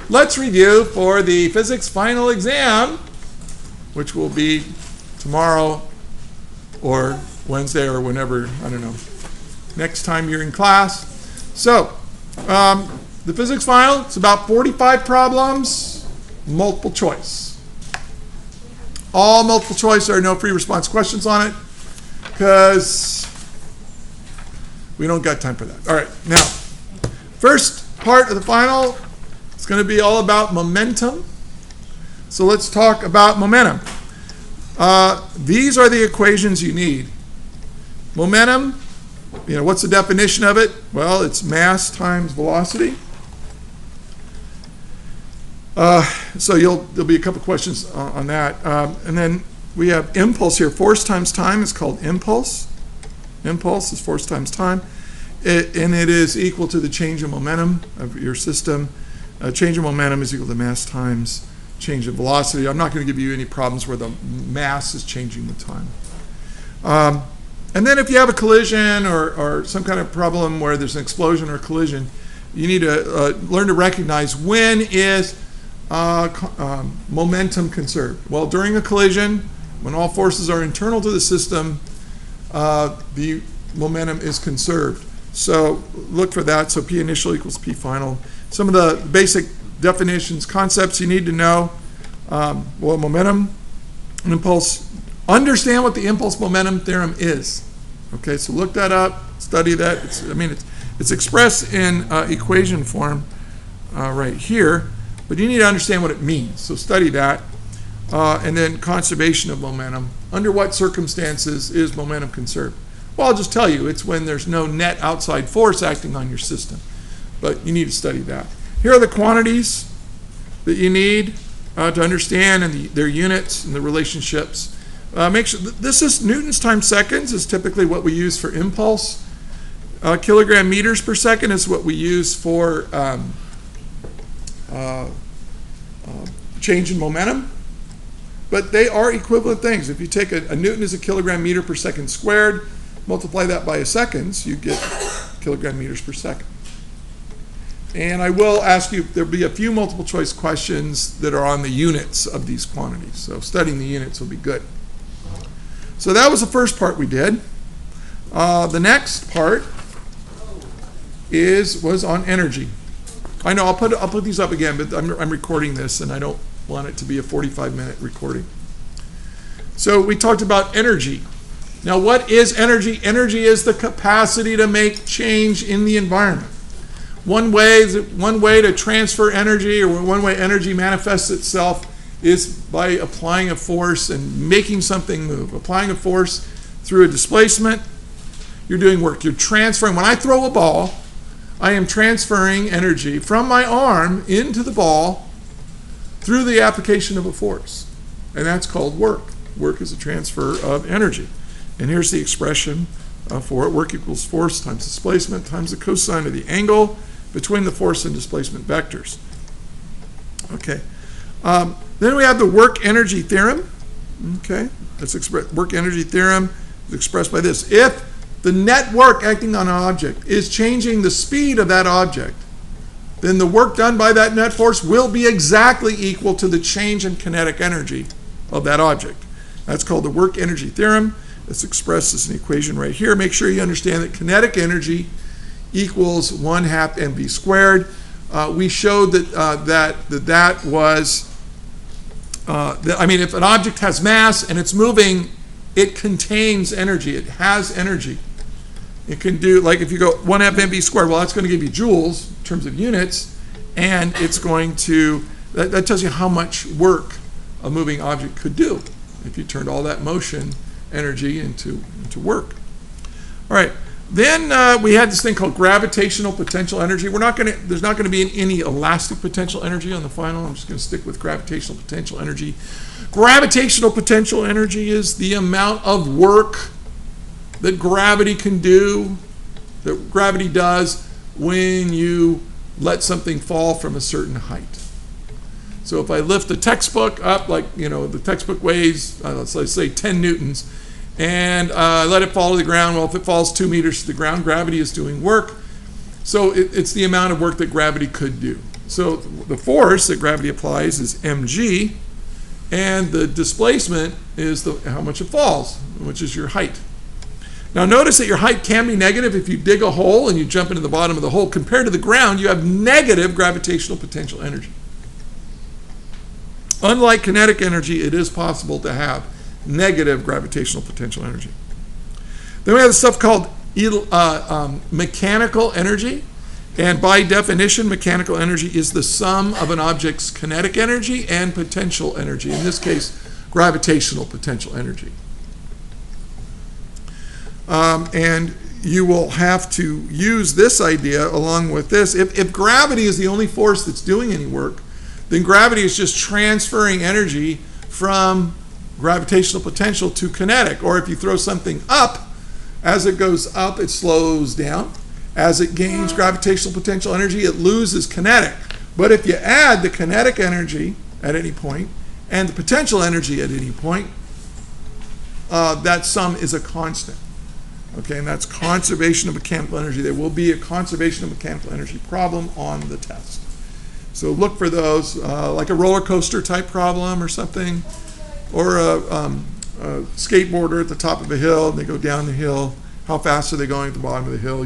let's review for the physics final exam, which will be tomorrow or Wednesday or whenever, I don't know, next time you're in class. So, the physics final, it's about 45 problems, multiple choice. All multiple choice, there are no free response questions on it because we don't got time for that. All right, now, first part of the final, it's going to be all about momentum. So let's talk about momentum. These are the equations you need. Momentum, what's the definition of it? Well, it's mass times velocity. So there'll be a couple questions on that. And then we have impulse here. Force times time is called impulse. Impulse is force times time. And it is equal to the change of momentum of your system. Change of momentum is equal to mass times change of velocity. I'm not going to give you any problems where the mass is changing with time. And then if you have a collision or some kind of problem where there's an explosion or collision, you need to learn to recognize when is momentum conserved. Well, during a collision, when all forces are internal to the system, the momentum is conserved. So look for that. So P initial equals P final. Some of the basic definitions, concepts you need to know. Well, momentum, impulse. Understand what the impulse momentum theorem is. Okay, so look that up, study that. It's expressed in equation form right here, but you need to understand what it means. So study that. And then conservation of momentum. Under what circumstances is momentum conserved? Well, I'll just tell you, it's when there's no net outside force acting on your system. But you need to study that. Here are the quantities that you need to understand and their units and the relationships. Make sure this is Newtons times seconds is typically what we use for impulse. Kilogram meters per second is what we use for change in momentum. But they are equivalent things. If you take a Newton is a kilogram meter per second squared, multiply that by a seconds, you get kilogram meters per second. And I will ask you, there'll be a few multiple choice questions that are on the units of these quantities. So studying the units will be good. So that was the first part we did. The next part was on energy. I know I'll put these up again, but I'm recording this and I don't want it to be a 45-minute recording. So we talked about energy. Now what is energy? Energy is the capacity to make change in the environment. One way to transfer energy, or one way energy manifests itself, is by applying a force and making something move. Applying a force through a displacement, you're doing work. You're transferring. When I throw a ball, I am transferring energy from my arm into the ball through the application of a force. And that's called work. Work is a transfer of energy. And here's the expression for it. Work equals force times displacement times the cosine of the angle between the force and displacement vectors. Okay. Then we have the work energy theorem. Okay. Work energy theorem is expressed by this. If the net work acting on an object is changing the speed of that object, then the work done by that net force will be exactly equal to the change in kinetic energy of that object. That's called the work energy theorem. It's expressed as an equation right here. Make sure you understand that kinetic energy equals 1/2 mv squared. We showed that was, if an object has mass and it's moving, it contains energy. It has energy. It can do, like if you go 1/2 mv squared, well, that's going to give you joules in terms of units, and it's going to, that tells you how much work a moving object could do if you turned all that motion energy into work. All right. Then we had this thing called gravitational potential energy. There's not going to be any elastic potential energy on the final. I'm just going to stick with gravitational potential energy. Gravitational potential energy is the amount of work that gravity can do, that gravity does when you let something fall from a certain height. So if I lift the textbook up, like, the textbook weighs, let's say 10 newtons, and let it fall to the ground. Well, if it falls 2 meters to the ground, gravity is doing work. So it's the amount of work that gravity could do. So the force that gravity applies is mg, and the displacement is how much it falls, which is your height. Now notice that your height can be negative. If you dig a hole and you jump into the bottom of the hole, compared to the ground, you have negative gravitational potential energy. Unlike kinetic energy, it is possible to have negative gravitational potential energy. Then we have stuff called mechanical energy. And by definition, mechanical energy is the sum of an object's kinetic energy and potential energy. In this case, gravitational potential energy. And you will have to use this idea along with this. If gravity is the only force that's doing any work, then gravity is just transferring energy from gravitational potential to kinetic. Or if you throw something up, as it goes up, it slows down. As it gains gravitational potential energy, it loses kinetic. But if you add the kinetic energy at any point and the potential energy at any point, that sum is a constant. Okay, and that's conservation of mechanical energy. There will be a conservation of mechanical energy problem on the test. So look for those, like a roller coaster type problem or something, or a skateboarder at the top of a hill, and they go down the hill. How fast are they going at the bottom of the hill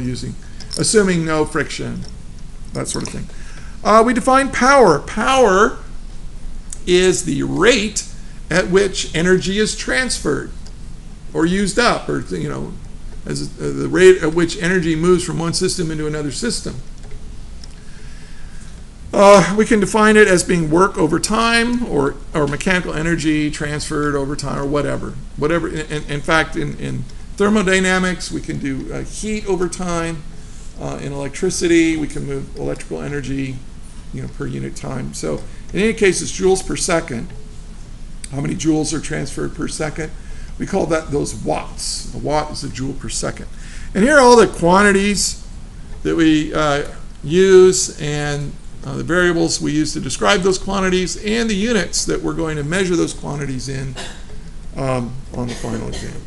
assuming no friction, that sort of thing. We define power. Power is the rate at which energy is transferred or used up, or as the rate at which energy moves from one system into another system. We can define it as being work over time, or mechanical energy transferred over time, or whatever. In fact, in thermodynamics, we can do heat over time. In electricity, we can move electrical energy, per unit time. So in any case, it's joules per second. How many joules are transferred per second? We call those watts. A watt is a joule per second. And here are all the quantities that we use, and the variables we use to describe those quantities, and the units that we're going to measure those quantities in on the final exam.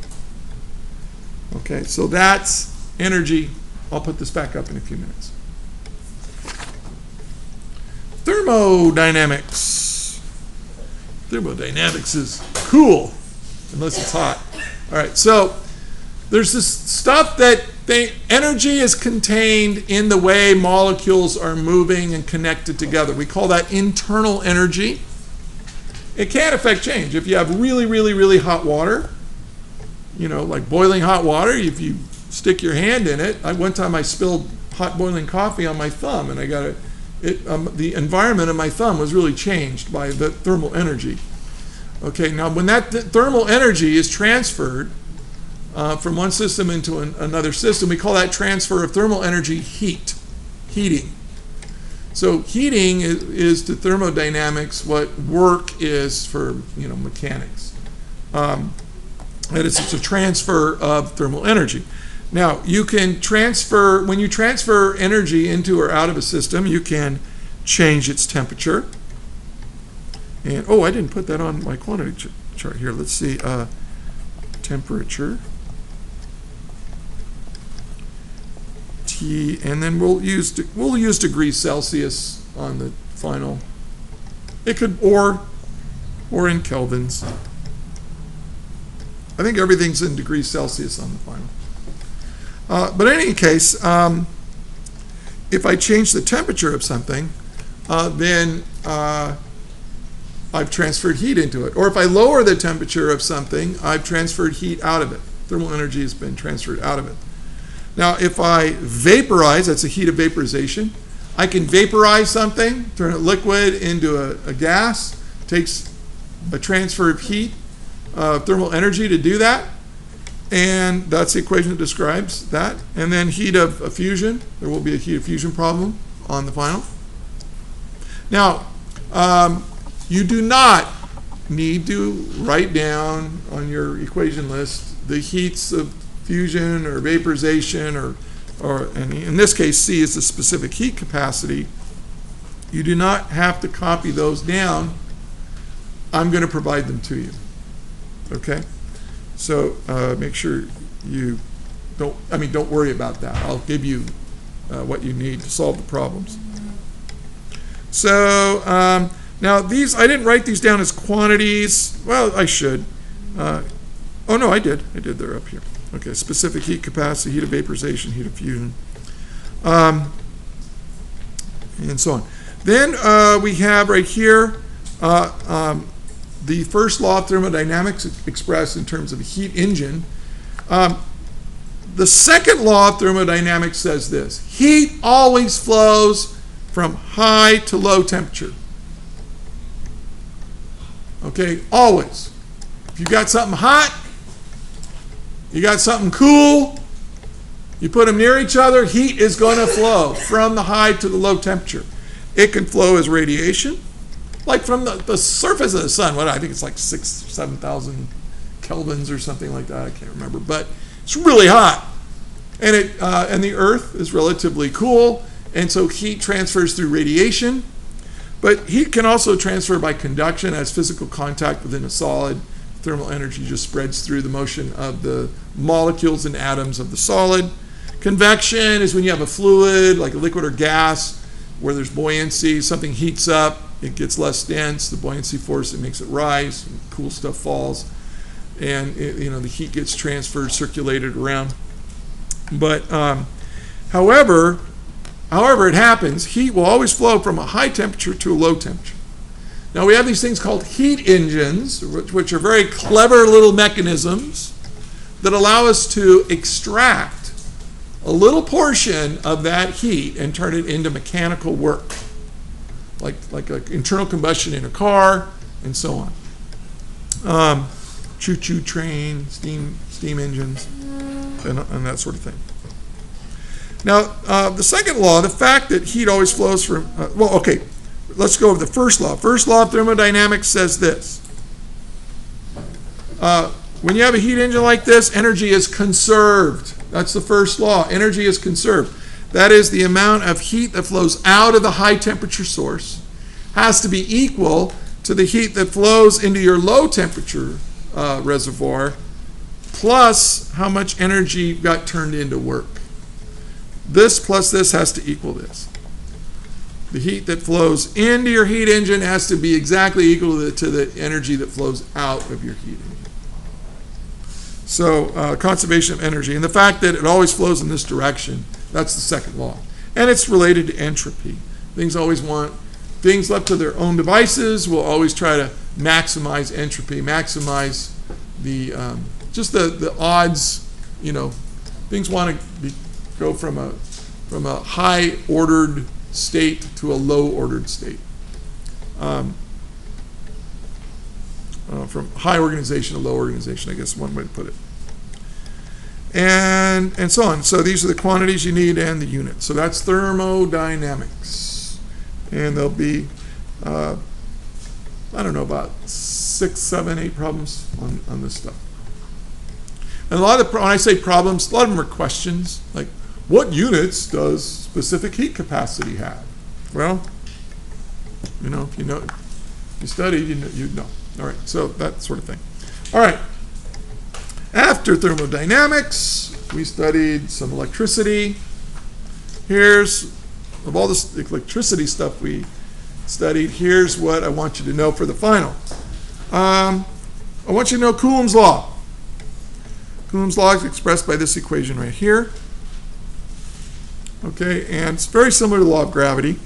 Okay, so that's energy. I'll put this back up in a few minutes. Thermodynamics. Thermodynamics is cool, unless it's hot. All right, so there's this stuff that energy is contained in the way molecules are moving and connected together. We call that internal energy. It can affect change. If you have really, really, really hot water, like boiling hot water, if you stick your hand in it. One time I spilled hot boiling coffee on my thumb, and I got the environment of my thumb was really changed by the thermal energy. Okay, now when that thermal energy is transferred from one system into another system, we call that transfer of thermal energy heating. So heating is to thermodynamics what work is for mechanics. It's a transfer of thermal energy. Now, you can when you transfer energy into or out of a system, you can change its temperature. And, I didn't put that on my quantity chart here. Let's see, temperature. T, and then we'll use degrees Celsius on the final. It could, or in kelvins. I think everything's in degrees Celsius on the final. But in any case, if I change the temperature of something, then I've transferred heat into it. Or if I lower the temperature of something, I've transferred heat out of it. Thermal energy has been transferred out of it. Now, if I vaporize, that's the heat of vaporization. I can vaporize something, turn it liquid into a gas. It takes a transfer of heat, thermal energy to do that. And that's the equation that describes that. And then heat of fusion. There will be a heat of fusion problem on the final. Now, you do not need to write down on your equation list the heats of fusion or vaporization, or in this case, C is the specific heat capacity. You do not have to copy those down. I'm going to provide them to you. Okay? So make sure you don't worry about that. I'll give you what you need to solve the problems. So now these, I didn't write these down as quantities. Well, I should. Oh no, I did. They're up here. Okay, specific heat capacity, heat of vaporization, heat of fusion, and so on. Then we have right here the first law of thermodynamics expressed in terms of a heat engine. The second law of thermodynamics says this: heat always flows from high to low temperature. Okay, always. If you got something hot, you got something cool, you put them near each other, heat is going to flow from the high to the low temperature. It can flow as radiation, like from the surface of the sun. What I think it's like 6,000 or 7,000 kelvins or something like that. I can't remember, but it's really hot, and the Earth is relatively cool, and so heat transfers through radiation. But heat can also transfer by conduction as physical contact within a solid. Thermal energy just spreads through the motion of the molecules and atoms of the solid. Convection is when you have a fluid, like a liquid or gas, where there's buoyancy. Something heats up, it gets less dense. The buoyancy force, it makes it rise. And cool stuff falls, and the heat gets transferred, circulated around. But however it happens, heat will always flow from a high temperature to a low temperature. Now we have these things called heat engines, which are very clever little mechanisms that allow us to extract a little portion of that heat and turn it into mechanical work, like internal combustion in a car and so on. Choo-choo train, steam engines, and that sort of thing. Now, the second law, the fact that heat always flows from, let's go over the first law. First law of thermodynamics says this. When you have a heat engine like this, energy is conserved. That's the first law. Energy is conserved. That is, the amount of heat that flows out of the high temperature source has to be equal to the heat that flows into your low temperature reservoir, plus how much energy got turned into work. This plus this has to equal this. The heat that flows into your heat engine has to be exactly equal to the energy that flows out of your heat engine. So conservation of energy. And the fact that it always flows in this direction, that's the second law. And it's related to entropy. Things left to their own devices will always try to maximize entropy, maximize the odds. Things want to go from a high ordered state to a low ordered state. From high organization to low organization, I guess one way to put it. And so on. So these are the quantities you need and the units. So that's thermodynamics. And there'll be, about 6, 7, 8 problems on this stuff. And when I say problems, a lot of them are questions, like, what units does specific heat capacity have? Well, if you studied, you'd know. All right, so that sort of thing. All right. After thermodynamics, we studied some electricity. Of all this electricity stuff we studied, here's what I want you to know for the final. I want you to know Coulomb's law. Coulomb's law is expressed by this equation right here. Okay, and it's very similar to the law of gravity,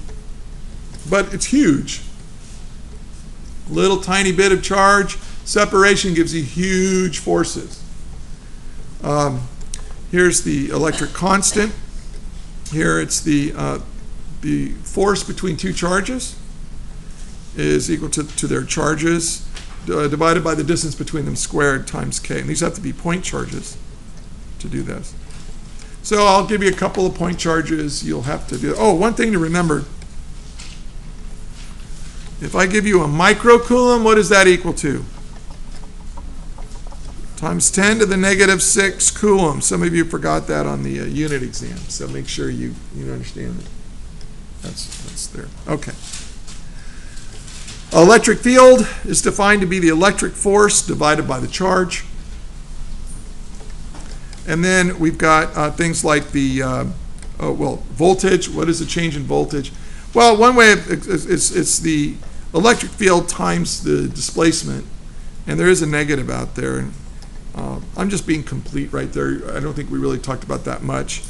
but it's huge. Little tiny bit of charge separation gives you huge forces. Here's the electric constant. Here it's the force between two charges is equal to their charges divided by the distance between them squared times k. And these have to be point charges to do this. So I'll give you a couple of point charges. You'll have to do. Oh, one thing to remember. If I give you a microcoulomb, what does that equal to? Times 10 to the negative 6 coulombs. Some of you forgot that on the unit exam, so make sure you understand it. That's there. Okay. Electric field is defined to be the electric force divided by the charge. And then we've got things like the voltage. What is the change in voltage? Well, one way it's the electric field times the displacement, and there is a negative out there. And I'm just being complete right there. I don't think we really talked about that much.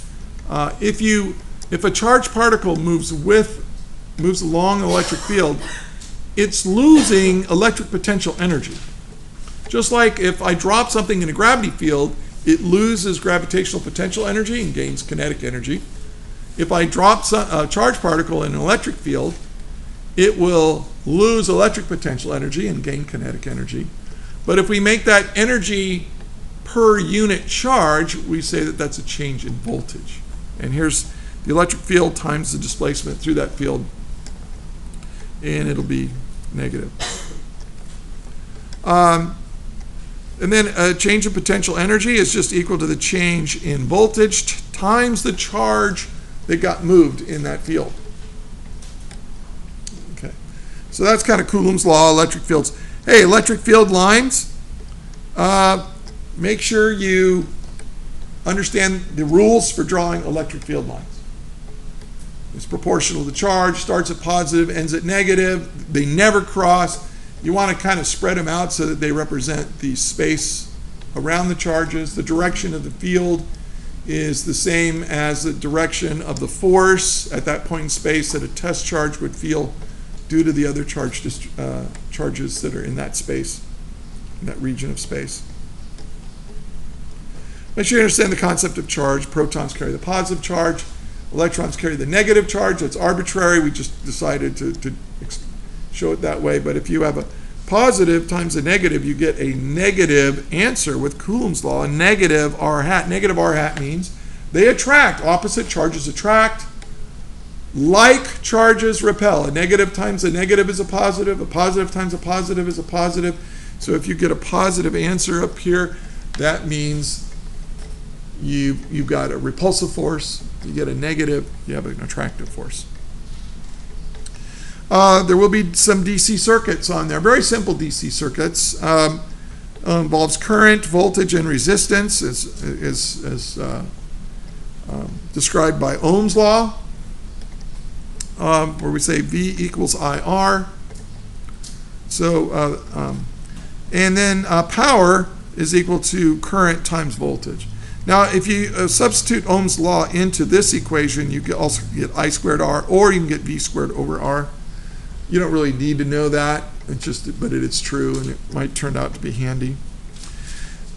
If a charged particle moves along an electric field, it's losing electric potential energy. Just like if I drop something in a gravity field, it loses gravitational potential energy and gains kinetic energy. If I drop a charged particle in an electric field, it will lose electric potential energy and gain kinetic energy. But if we make that energy per unit charge, we say that that's a change in voltage. And here's the electric field times the displacement through that field, and it'll be negative. And then a change in potential energy is just equal to the change in voltage times the charge that got moved in that field. Okay, so that's kind of Coulomb's law, electric fields. Hey, electric field lines, make sure you understand the rules for drawing electric field lines. It's proportional to the charge, starts at positive, ends at negative. They never cross. You want to kind of spread them out so that they represent the space around the charges. The direction of the field is the same as the direction of the force at that point in space that a test charge would feel due to the other charges that are in that space, in that region of space. Make sure you understand the concept of charge. Protons carry the positive charge. Electrons carry the negative charge. That's arbitrary. We just decided to show it that way. But if you have a positive times a negative, you get a negative answer with Coulomb's law, a negative R hat. Negative R hat means they attract. Opposite charges attract. Like charges repel. A negative times a negative is a positive. A positive times a positive is a positive. So if you get a positive answer up here, that means you've got a repulsive force. You get a negative, you have an attractive force. There will be some DC circuits on there, very simple DC circuits. Involves current, voltage, and resistance as described by Ohm's law, where we say V equals IR. So, and then power is equal to current times voltage. Now, if you substitute Ohm's law into this equation, you also get I squared R, or you can get V squared over R. You don't really need to know that, but it's true, and it might turn out to be handy.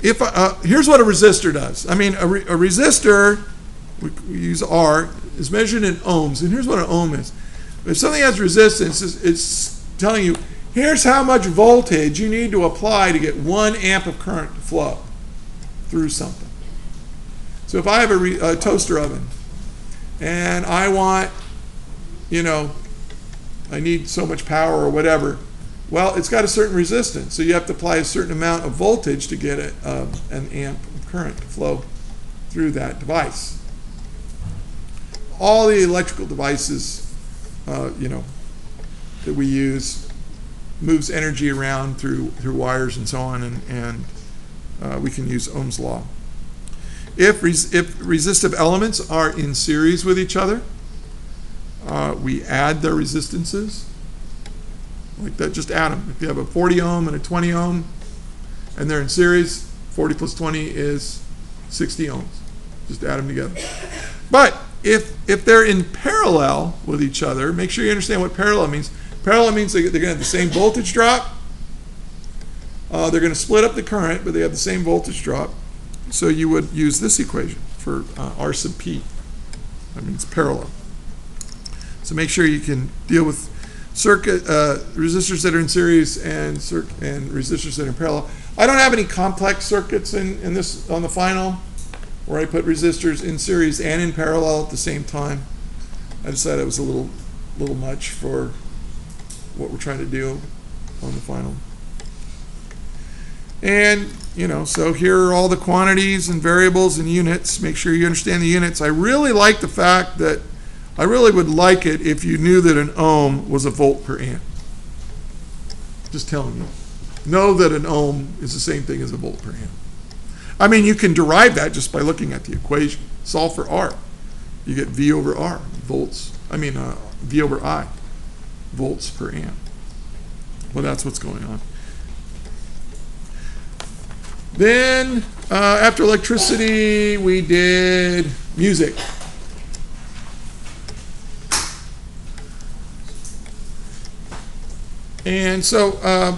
Here's what a resistor does. I mean, a resistor, we use R, is measured in ohms, and here's what an ohm is. If something has resistance, it's telling you, here's how much voltage you need to apply to get 1 amp of current to flow through something. So if I have a toaster oven, and I want, I need so much power or whatever, well, it's got a certain resistance, so you have to apply a certain amount of voltage to get an amp of current to flow through that device. All the electrical devices, that we use moves energy around through wires and so on, and we can use Ohm's law. If resistive elements are in series with each other, we add their resistances. Like that, just add them. If you have a 40 ohm and a 20 ohm, and they're in series, 40 plus 20 is 60 ohms. Just add them together. But if they're in parallel with each other, make sure you understand what parallel means. Parallel means they're going to have the same voltage drop. They're going to split up the current, but they have the same voltage drop. So you would use this equation for R sub P. That means parallel. So make sure you can deal with resistors that are in series and resistors that are in parallel. I don't have any complex circuits in this on the final where I put resistors in series and in parallel at the same time. I decided it was a little much for what we're trying to do on the final. And, so here are all the quantities and variables and units. Make sure you understand the units. I really like the fact that I really would like it if you knew that an ohm was a volt per amp. Just telling you. Know that an ohm is the same thing as a volt per amp. I mean, you can derive that just by looking at the equation. Solve for R. You get V over R, volts. V over I, volts per amp. Well, that's what's going on. Then, after electricity, we did music. And so,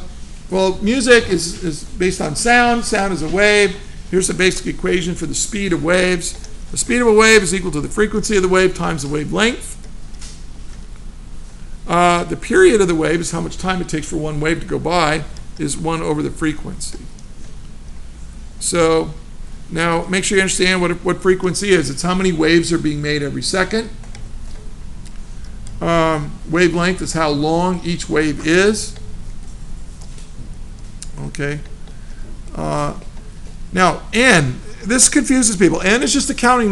well, music is based on sound. Sound is a wave. Here's the basic equation for the speed of waves. The speed of a wave is equal to the frequency of the wave times the wavelength. The period of the wave is how much time it takes for one wave to go by, is 1 over the frequency. So now make sure you understand what frequency is. It's how many waves are being made every second. Wavelength is how long each wave is. Okay. Now, n, this confuses people. N is just the counting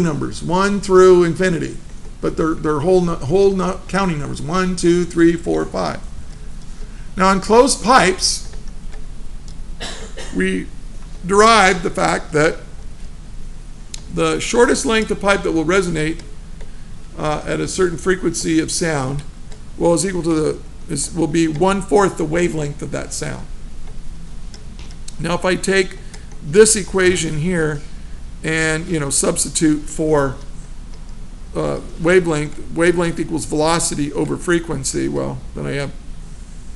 numbers, 1 through infinity. But they're whole counting numbers, 1, 2, 3, 4, 5. Now, in closed pipes, we derive the fact that the shortest length of pipe that will resonate at a certain frequency of sound will be 1/4 the wavelength of that sound. Now, if I take this equation here and substitute for wavelength equals velocity over frequency, well, then I have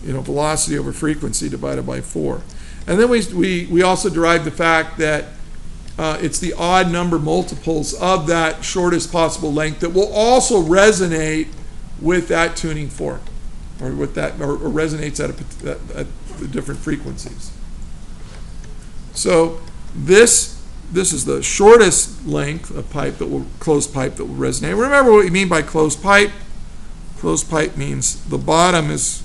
velocity over frequency divided by 4. And then we also derive the fact that it's the odd number multiples of that shortest possible length that will also resonate with that tuning fork, or resonates at the different frequencies. So this is the shortest length of closed pipe that will resonate. Remember what we mean by closed pipe. Closed pipe means the bottom is,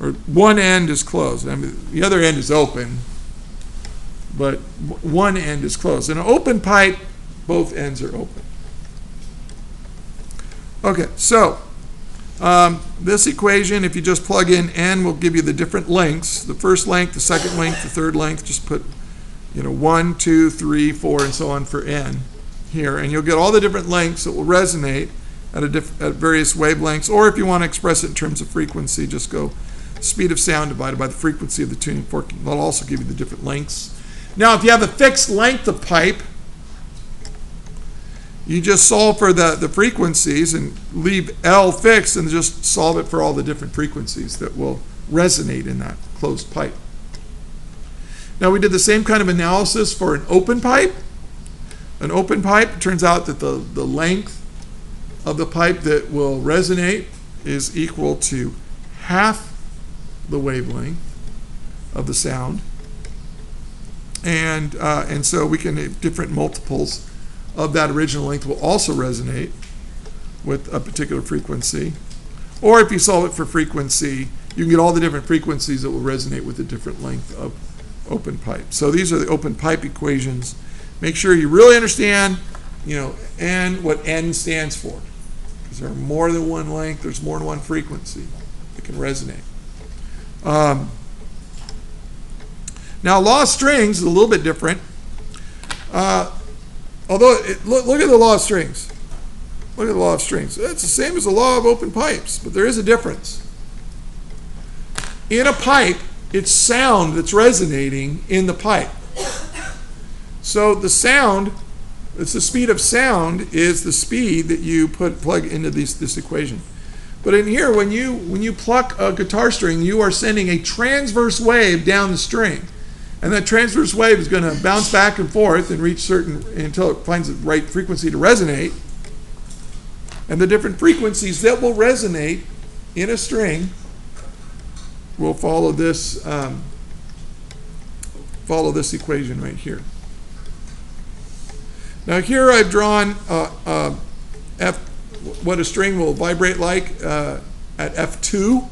or one end is closed. I mean, the other end is open, but one end is closed. In an open pipe, both ends are open. Okay, so this equation, if you just plug in n, will give you the different lengths. The first length, the second length, the third length. Just put 1, 2, 3, 4, and so on for n here, and you'll get all the different lengths that will resonate at various wavelengths. Or if you want to express it in terms of frequency, just go speed of sound divided by the frequency of the tuning fork. That'll also give you the different lengths. Now, if you have a fixed length of pipe, you just solve for the frequencies and leave L fixed and just solve it for all the different frequencies that will resonate in that closed pipe. Now, we did the same kind of analysis for an open pipe. An open pipe, it turns out that the length of the pipe that will resonate is equal to half the wavelength of the sound. And so we can have different multiples of that original length will also resonate with a particular frequency. Or if you solve it for frequency, you can get all the different frequencies that will resonate with a different length of open pipe. So these are the open pipe equations. Make sure you really understand, n, what n stands for. Because there are more than one length, there's more than one frequency that can resonate. Now, law of strings is a little bit different. Although, look at the law of strings. Look at the law of strings. It's the same as the law of open pipes, but there is a difference. In a pipe, it's sound that's resonating in the pipe. So the sound, it's the speed of sound is the speed that you plug into this equation. But in here, when you pluck a guitar string, you are sending a transverse wave down the string. And that transverse wave is going to bounce back and forth and reach until it finds the right frequency to resonate. And the different frequencies that will resonate in a string will follow this equation right here. Now here I've drawn what a string will vibrate like at F2.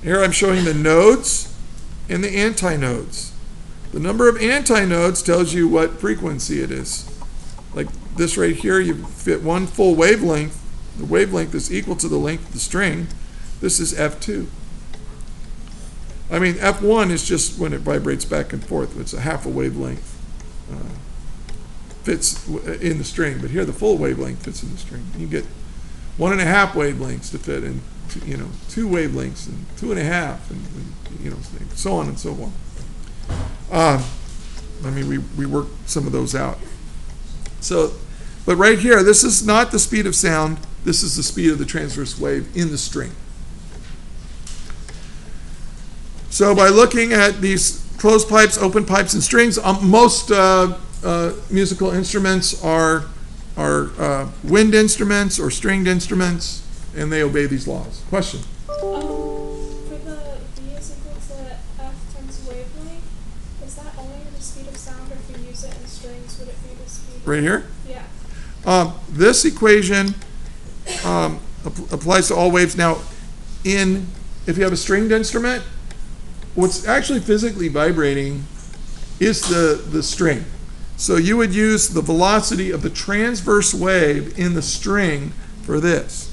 Here I'm showing the nodes and the antinodes. The number of antinodes tells you what frequency it is. Like this right here, you fit one full wavelength. The wavelength is equal to the length of the string. This is F2. I mean, F1 is just when it vibrates back and forth. It's a half a wavelength fits in the string. But here the full wavelength fits in the string. You get 1.5 wavelengths to fit in, 2 wavelengths and 2.5, and so on and so on. We worked some of those out. So, but right here, this is not the speed of sound. This is the speed of the transverse wave in the string. So by looking at these closed pipes, open pipes, and strings, most musical instruments are wind instruments or stringed instruments, and they obey these laws. Question? For the V is equal to F times wavelength, is that only the speed of sound, or if you use it in strings, would it be the speed? Right here? Yeah. This equation applies to all waves. Now, if you have a stringed instrument, what's actually physically vibrating is the string. So you would use the velocity of the transverse wave in the string for this.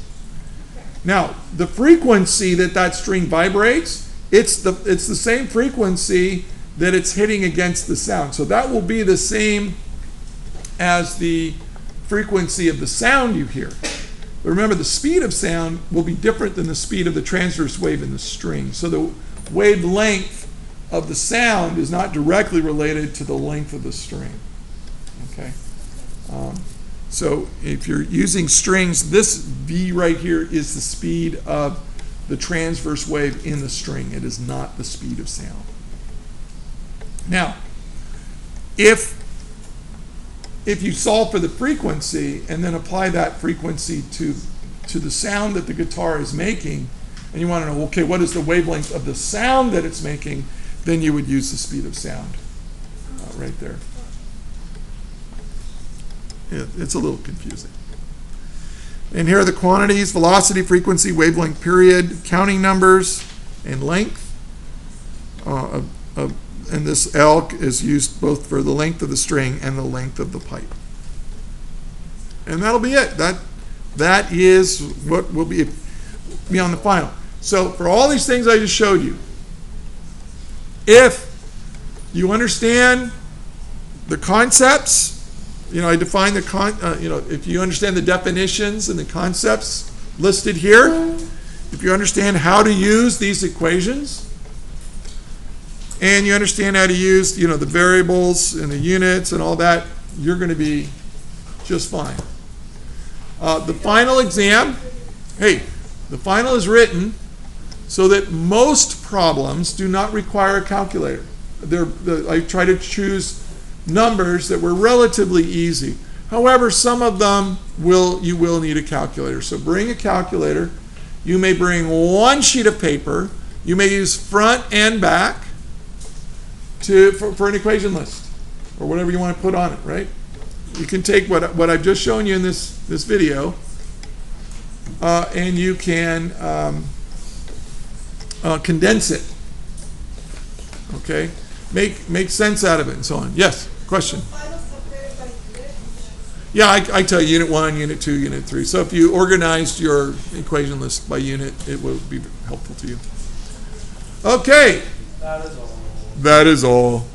Now, the frequency that string vibrates, it's the same frequency that it's hitting against the sound. So that will be the same as the frequency of the sound you hear. But remember, the speed of sound will be different than the speed of the transverse wave in the string. So the wavelength of the sound is not directly related to the length of the string. Okay? So if you're using strings, this V right here is the speed of the transverse wave in the string. It is not the speed of sound. Now, if you solve for the frequency and then apply that frequency to the sound that the guitar is making, and you want to know, okay, what is the wavelength of the sound that it's making, then you would use the speed of sound right there. It's a little confusing. And here are the quantities: velocity, frequency, wavelength, period, counting numbers, and length. And this L is used both for the length of the string and the length of the pipe. And that'll be it. That is what will be on the final. So for all these things I just showed you, if you understand the concepts, I define if you understand the definitions and the concepts listed here, if you understand how to use these equations, and you understand how to use, the variables and the units and all that, you're going to be just fine. The final exam, the final is written so that most problems do not require a calculator. I try to choose numbers that were relatively easy. However, some of them you will need a calculator. So bring a calculator. You may bring one sheet of paper. You may use front and back for an equation list or whatever you want to put on it, right? You can take what I've just shown you in this video, and you can condense it. Okay? Make sense out of it and so on. Yes? Question? Yeah, I tell you, Unit 1, Unit 2, Unit 3. So if you organized your equation list by unit, it will be helpful to you. Okay. That is all. That is all.